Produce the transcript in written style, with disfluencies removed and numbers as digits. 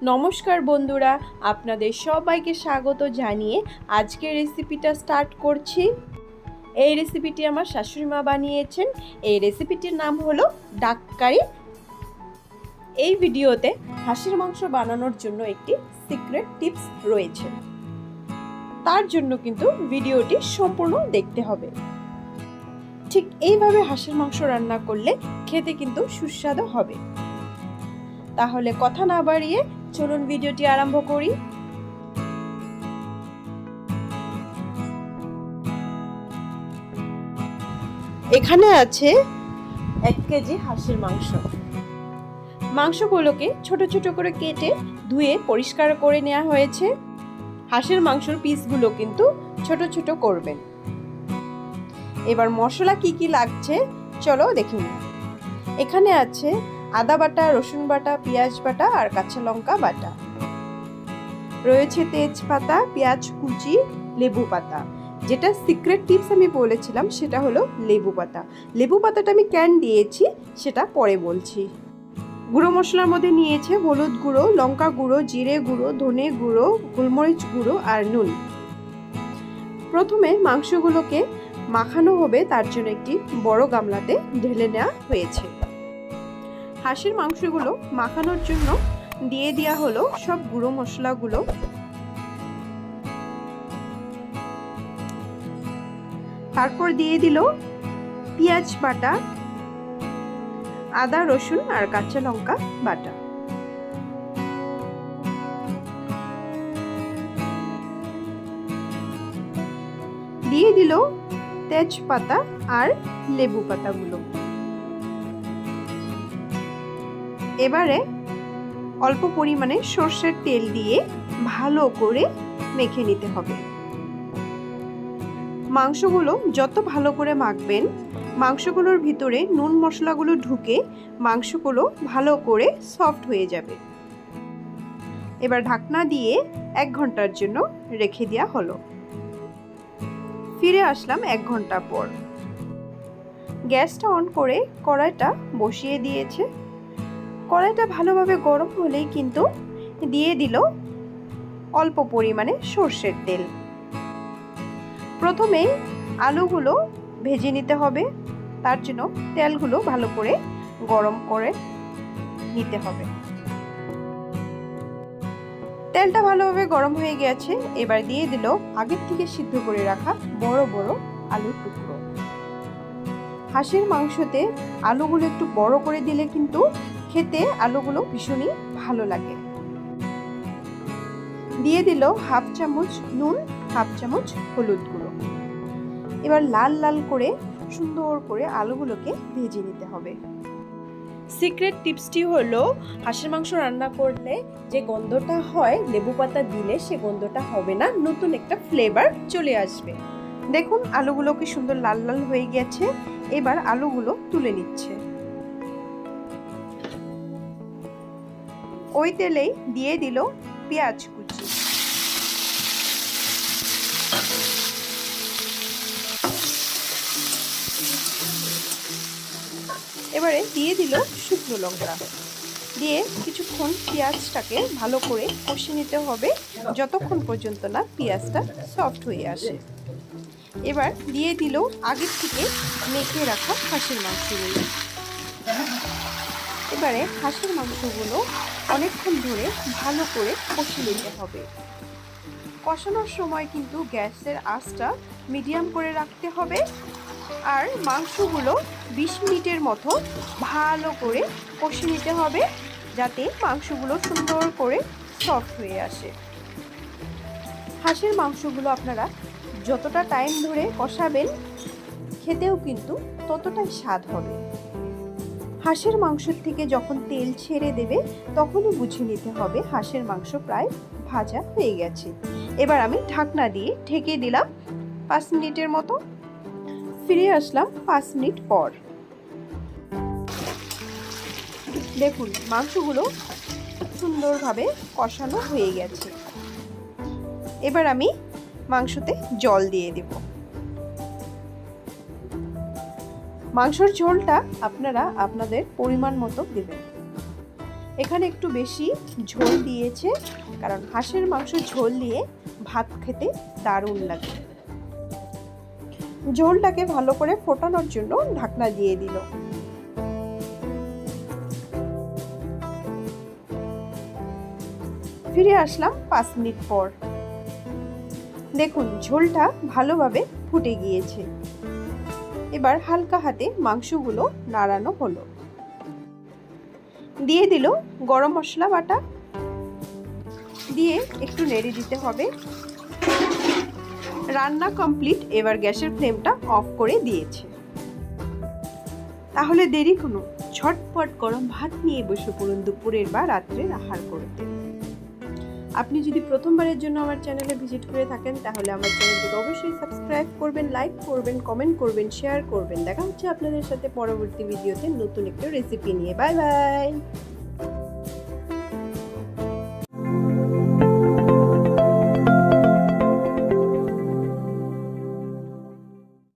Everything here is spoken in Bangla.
নমস্কার বন্ধুরা, আপনাদের সবাইকে স্বাগত জানিয়ে আজকের রেসিপিটা স্টার্ট করছি। এই রেসিপিটি আমার শাশুড়ি মা বানিয়েছেন। এই রেসিপিটির নাম হলো ডাক কারি। এই ভিডিওতে হাঁসের মাংস বানানোর জন্য একটি সিক্রেট টিপস রয়েছে, তার জন্য কিন্তু ভিডিওটি সম্পূর্ণ দেখতে হবে। ঠিক এইভাবে হাঁসের মাংস রান্না করলে খেতে কিন্তু সুস্বাদু হবে। তাহলে কথা না বাড়িয়ে চলুন ভিডিওটি আরম্ভ করি। এখানে আছে 1 কেজি হাঁসের মাংস। মাংসগুলোকে ছোট ছোট করে কেটে ধুয়ে পরিষ্কার করে নেওয়া হয়েছে। হাঁসের মাংসের পিসগুলো কিন্তু ছোট ছোট করবেন। এবার মশলা কি কি লাগছে চলো দেখে নিই। এখানে আছে আদা বাটা, রসুন বাটা, পেঁয়াজ বাটা আর কাঁচা লঙ্কা বাটা। রয়েছে তেজপাতা, পেঁয়াজ কুচি, লেবু পাতা। যেটা সিক্রেট টিপস আমি বলেছিলাম সেটা হলো লেবু পাতা। লেবু পাতাটা আমি কেন দিয়েছি সেটা পরে বলছি। গুঁড়ো মশলার মধ্যে নিয়েছে হলুদ গুঁড়ো, লঙ্কা গুঁড়ো, জিরে গুঁড়ো, ধনে গুঁড়ো, গোলমরিচ গুঁড়ো আর নুন। প্রথমে মাংসগুলোকে মাখানো হবে, তার জন্য একটি বড় গামলাতে ঢেলে নেওয়া হয়েছে। হাঁসের মাংসগুলো মাখানোর জন্য দিয়ে দেওয়া হলো সব গুঁড়ো মশলাগুলো। তারপর দিয়ে দিল পেঁয়াজ বাটা, আদা রসুন আর কাঁচা লঙ্কা বাটা। দিয়ে দিল তেজপাতা আর লেবু পাতাগুলো। এবারে অল্প পরিমাণে সর্ষের তেল দিয়ে ভালো করে মেখে নিতে হবে। মাংসগুলো যত ভালো করে মাখবেন, মাংসগুলোর ভিতরে নুন মশলাগুলো ঢুকে মাংসগুলো ভালো করে সফট হয়ে যাবে। এবার ঢাকনা দিয়ে 1 ঘন্টার জন্য রেখে দেওয়া হলো। ফিরে আসলাম 1 ঘন্টা পর। গ্যাসটা অন করে কড়াইটা বসিয়ে দিয়েছে। কড়াইটা ভালোভাবে গরম হলেই কিন্তু দিয়ে দিল অল্প পরিমাণে সর্ষের তেল। প্রথমে আলুগুলো ভেজে নিতে হবে, তার জন্য তেলগুলো ভালো করে গরম করে নিতে হবে। তেলটা ভালোভাবে গরম হয়ে গেছে। এবার দিয়ে দিল আগের থেকে সিদ্ধ করে রাখা বড় বড় আলুর টুকরো। হাঁসের মাংসতে আলুগুলো একটু বড় করে দিলে কিন্তু খেতে আলুগুলো ভীষণই ভালো লাগে। দিয়ে দিল 1/2 চামচ নুন, 1/2 চামচ হলুদ গুঁড়ো। এবার লাল লাল করে সুন্দর করে আলুগুলোকে ভেজে নিতে হবে। সিক্রেট টিপসটি হলো হাঁসের মাংস রান্না করলে যে গন্ধটা হয় লেবু পাতা দিলে সে গন্ধটা হবে না, নতুন একটা ফ্লেভার চলে আসবে। দেখুন আলুগুলো কি সুন্দর লাল লাল হয়ে গেছে। এবার আলুগুলো তুলে নিচ্ছে। ওই তেলেই দিয়ে দিল পেঁয়াজ কুচি। এবারে দিয়ে দিল শুকনো লঙ্কা। দিয়ে কিছুক্ষণ পেঁয়াজটাকে ভালো করে কষে নিতে হবে, যতক্ষণ পর্যন্ত না পেঁয়াজটা সফট হয়ে আসে। এবার দিয়ে দিল আগের থেকে মেখে রাখা হাঁসের মাংসগুলো। এবারে হাঁসের মাংসগুলো অনেকক্ষণ ধরে ভালো করে কষে নিতে হবে। কষানোর সময় কিন্তু গ্যাসের আঁচটা মিডিয়াম করে রাখতে হবে। আর মাংসগুলো 20 মিনিটের মতো ভালো করে কষে নিতে হবে, যাতে মাংসগুলো সুন্দর করে সফট হয়ে আসে। হাঁসের মাংসগুলো আপনারা যতটা টাইম ধরে কষাবেন খেতেও কিন্তু ততটাই স্বাদ হবে। হাঁসের মাংসের থেকে যখন তেল ছেড়ে দেবে তখনই বুঝে নিতে হবে হাঁসের মাংস প্রায় ভাজা হয়ে গেছে। এবার আমি ঢাকনা দিয়ে ঢেকে দিলাম 5 মিনিটের মতো। ফিরে আসলাম 5 মিনিট পর। দেখুন মাংসগুলো সুন্দরভাবে কষানো হয়ে গেছে। এবার আমি মাংসতে জল দিয়ে দেব। মাংসর ঝোলটা আপনারা আপনাদের পরিমাণ মতো দেবেন। এখানে একটু বেশি ঝোল দিয়েছে, কারণ হাঁসের মাংস ঝোল দিয়ে ভাত খেতে দারুণ লাগে। ঝোলটাকে ভালো করে ফোটানোর জন্য ঢাকনা দিয়ে দিল। ফিরে আসলাম 5 মিনিট পর। দেখুন ঝোলটা ভালোভাবে ফুটে গিয়েছে। এবার হালকা হাতে মাংসগুলো নাড়ানো হলো। দিয়ে দিল গরম মশলা বাটা, দিয়ে একটু নেড়ে দিতে হবে। রান্না কমপ্লিট। এবার গ্যাসের ফ্লেমটা অফ করে দিয়েছে। তাহলে দেরি কোনো, ঝটপট গরম ভাত নিয়ে বসে পড়ুন দুপুরের বা রাত্রের আহার করতে। আপনি যদি প্রথমবারের জন্য আমার চ্যানেলে ভিজিট করে থাকেন তাহলে আমার চ্যানেলটিকে অবশ্যই সাবস্ক্রাইব করবেন, লাইক করবেন, কমেন্ট করবেন, শেয়ার করবেন। দেখা হচ্ছে আপনাদের সাথে পরবর্তী ভিডিওতে নতুন একটা রেসিপি নিয়ে। Bye bye.